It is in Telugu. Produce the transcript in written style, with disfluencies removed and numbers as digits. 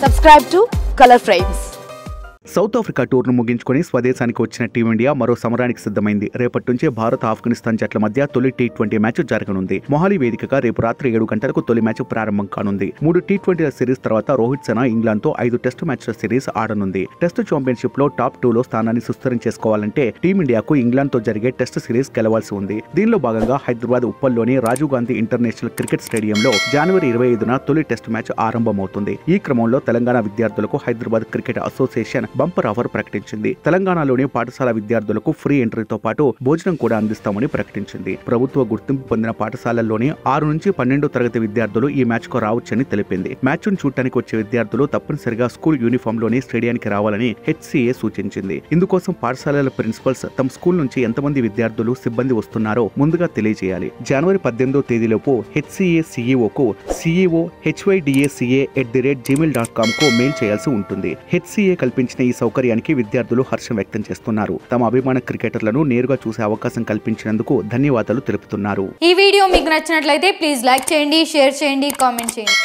Subscribe to Color Frames. South Africa టూర్ను ముగించుకొని స్వదేశానికి వచ్చిన టీమిండియా మరో సమరానికి సిద్ధమైంది. రేపటి నుంచే భారత్ ఆఫ్ఘనిస్తాన్ జట్ల మధ్య తొలి T20 మ్యాచ్ జరగనుంది. మొహాలీ వేదికగా రేపు రాత్రి 7 గంటలకు తొలి మ్యాచ్ ప్రారంభం కానుంది. 3 T20ల సిరీస్ తర్వాత రోహిత్ శర్మ ఇంగ్లాండ్తో 5 టెస్టు మ్యాచ్ల సిరీస్ ఆడనుంది. టెస్టు ఛాంపియన్షిప్ లో టాప్ 2లో స్థానాన్ని సుస్థిరం చేసుకోవాలంటే టీమిండియాకు ఇంగ్లాండ్తో జరిగే టెస్ట్ సిరీస్ గెలవాల్సి ఉంది. దీనిలో భాగంగా హైదరాబాద్ ఉప్పల్లోని రాజీవ్ గాంధీ ఇంటర్నేషనల్ క్రికెట్ స్టేడియంలో జనవరి 25న తొలి టెస్ట్ మ్యాచ్ ఆరంభమవుతుంది. ఈ క్రమంలో తెలంగాణ విద్యార్థులకు Hyderabad cricket association bumper offer ప్రకటించింది. తెలంగాణలోని పాఠశాల విద్యార్థులకు ఫ్రీ ఎంట్రీతో పాటు భోజనం కూడా అందిస్తామని ప్రకటించింది. ప్రభుత్వ గుర్తింపు పొందిన పాఠశాలల్లోని 6 నుంచి 12 తరగతి విద్యార్థులు ఈ మ్యాచ్ కు రావచ్చని తెలిపింది. మ్యాచ్ ను చూడటానికి వచ్చే విద్యార్థులు తప్పనిసరిగా స్కూల్ యూనిఫామ్ లోని స్టేడియానికి రావాలని HCA సూచించింది. ఇందుకోసం పాఠశాలల ప్రిన్సిపల్స్ తమ స్కూల్ నుంచి ఎంతమంది విద్యార్థులు సిబ్బంది వస్తున్నారో ముందుగా తెలియజేయాలి. జనవరి 18వ తేదీలోపు HCA CEO-కు ceo@gmail.com కు మెయిల్ చేయాల్సి ఉంటుంది. HCA కల్పించిన ఈ సౌకర్యానికి విద్యార్థులు హర్షం వ్యక్తం చేస్తున్నారు. తమ అభిమాన క్రికెటర్లను నేరుగా చూసే అవకాశం కల్పించినందుకు ధన్యవాదాలు తెలుపుతున్నారు. ఈ వీడియో మీకు నచ్చినట్లయితే ప్లీజ్ లైక్ చేయండి, షేర్ చేయండి, కామెంట్ చేయండి.